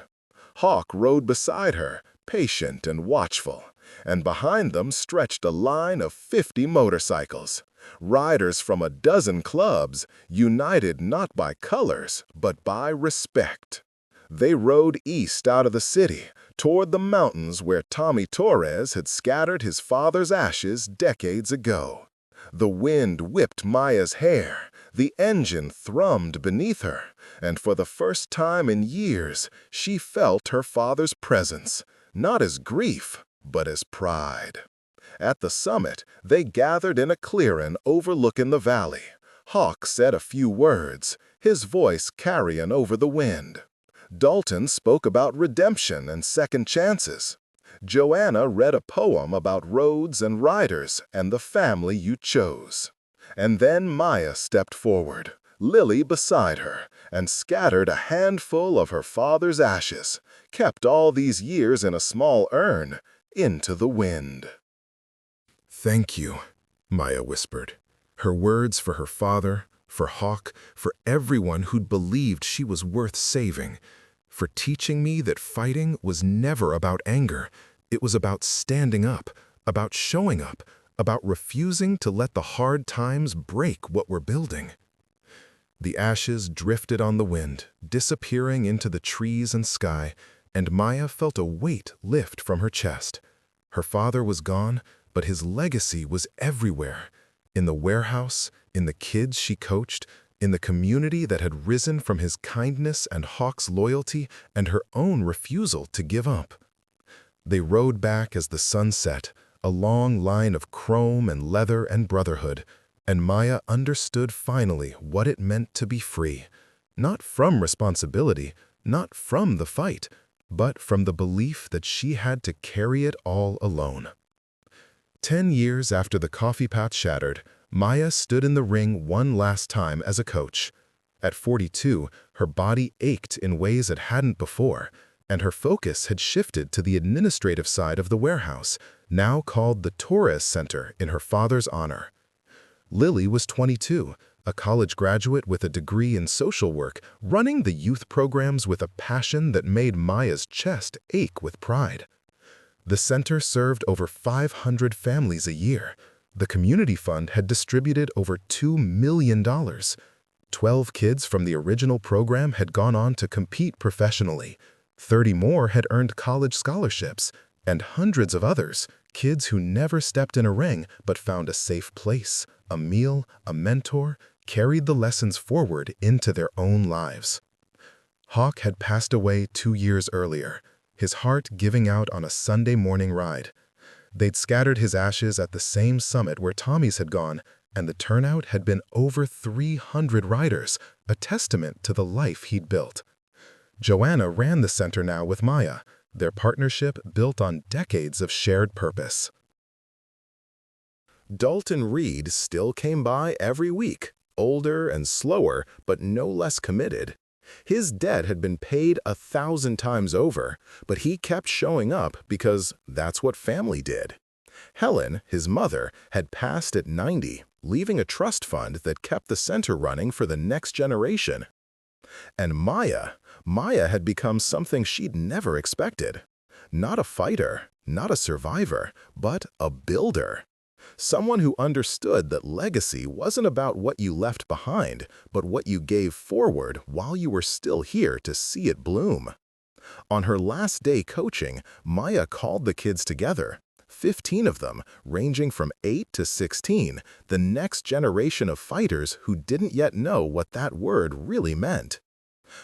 Hawk rode beside her, patient and watchful, and behind them stretched a line of 50 motorcycles. Riders from a dozen clubs, united not by colors, but by respect. They rode east out of the city, toward the mountains where Tommy Torres had scattered his father's ashes decades ago. The wind whipped Maya's hair, the engine thrummed beneath her, and for the first time in years, she felt her father's presence, not as grief, but as pride. At the summit, they gathered in a clearing overlooking the valley. Hawk said a few words, his voice carrying over the wind. Dalton spoke about redemption and second chances. Joanna read a poem about roads and riders and the family you chose. And then Maya stepped forward, Lily beside her, and scattered a handful of her father's ashes, kept all these years in a small urn, into the wind. "Thank you," Maya whispered. Her words for her father, for Hawk, for everyone who'd believed she was worth saving, for teaching me that fighting was never about anger. It was about standing up, about showing up, about refusing to let the hard times break what we're building. The ashes drifted on the wind, disappearing into the trees and sky, and Maya felt a weight lift from her chest. Her father was gone, but his legacy was everywhere. In the warehouse, in the kids she coached, in the community that had risen from his kindness and Hawk's loyalty and her own refusal to give up. They rode back as the sun set, a long line of chrome and leather and brotherhood, and Maya understood finally what it meant to be free, not from responsibility, not from the fight, but from the belief that she had to carry it all alone. 10 years after the coffee pot shattered, Maya stood in the ring one last time as a coach. At 42, her body ached in ways it hadn't before, and her focus had shifted to the administrative side of the warehouse, now called the Torres Center in her father's honor. Lily was 22, a college graduate with a degree in social work, running the youth programs with a passion that made Maya's chest ache with pride. The center served over 500 families a year. The community fund had distributed over $2 million. 12 kids from the original program had gone on to compete professionally. 30 more had earned college scholarships, and hundreds of others, kids who never stepped in a ring but found a safe place, a meal, a mentor, carried the lessons forward into their own lives. Hawk had passed away 2 years earlier, his heart giving out on a Sunday morning ride. They'd scattered his ashes at the same summit where Tommy's had gone, and the turnout had been over 300 riders, a testament to the life he'd built. Joanna ran the center now with Maya, their partnership built on decades of shared purpose. Dalton Reed still came by every week, older and slower, but no less committed. His debt had been paid 1,000 times over, but he kept showing up because that's what family did. Helen, his mother, had passed at 90, leaving a trust fund that kept the center running for the next generation. And Maya had become something she'd never expected. Not a fighter, not a survivor, but a builder. Someone who understood that legacy wasn't about what you left behind, but what you gave forward while you were still here to see it bloom. On her last day coaching, Maya called the kids together. 15 of them, ranging from 8 to 16, the next generation of fighters who didn't yet know what that word really meant.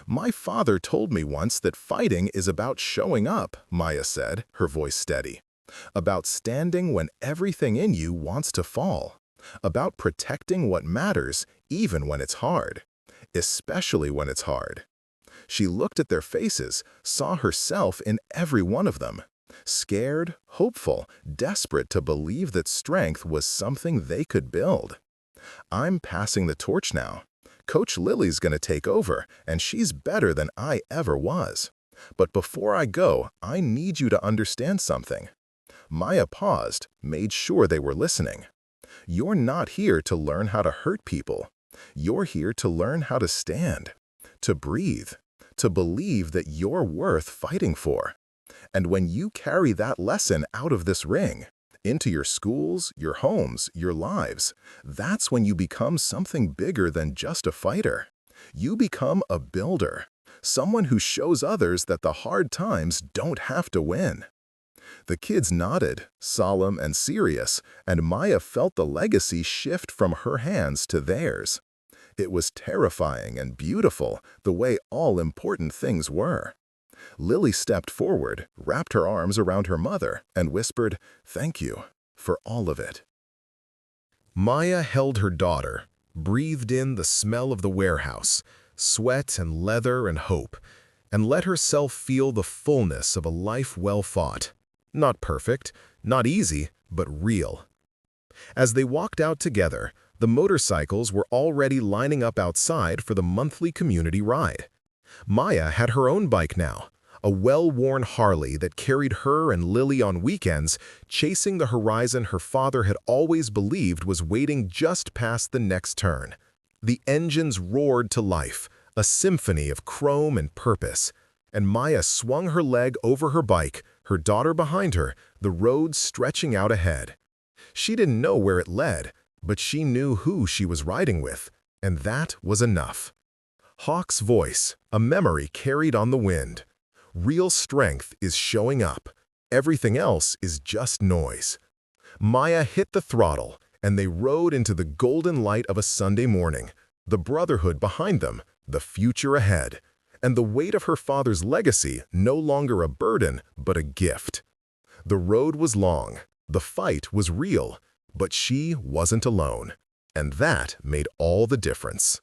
"My father told me once that fighting is about showing up," Maya said, her voice steady. "About standing when everything in you wants to fall. About protecting what matters, even when it's hard. Especially when it's hard." She looked at their faces, saw herself in every one of them. Scared, hopeful, desperate to believe that strength was something they could build. "I'm passing the torch now. Coach Lily's gonna take over, and she's better than I ever was. But before I go, I need you to understand something." Maya paused, made sure they were listening. "You're not here to learn how to hurt people. You're here to learn how to stand, to breathe, to believe that you're worth fighting for. And when you carry that lesson out of this ring, into your schools, your homes, your lives, that's when you become something bigger than just a fighter. You become a builder, someone who shows others that the hard times don't have to win." The kids nodded, solemn and serious, and Maya felt the legacy shift from her hands to theirs. It was terrifying and beautiful, the way all important things were. Lily stepped forward, wrapped her arms around her mother, and whispered, "Thank you for all of it." Maya held her daughter, breathed in the smell of the warehouse, sweat and leather and hope, and let herself feel the fullness of a life well fought. Not perfect, not easy, but real. As they walked out together, the motorcycles were already lining up outside for the monthly community ride. Maya had her own bike now, a well-worn Harley that carried her and Lily on weekends, chasing the horizon her father had always believed was waiting just past the next turn. The engines roared to life, a symphony of chrome and purpose, and Maya swung her leg over her bike, her daughter behind her, the road stretching out ahead. She didn't know where it led, but she knew who she was riding with, and that was enough. Hawk's voice, a memory carried on the wind. Real strength is showing up. Everything else is just noise. Maya hit the throttle, and they rode into the golden light of a Sunday morning, the brotherhood behind them, the future ahead, and the weight of her father's legacy no longer a burden, but a gift. The road was long, the fight was real, but she wasn't alone, and that made all the difference.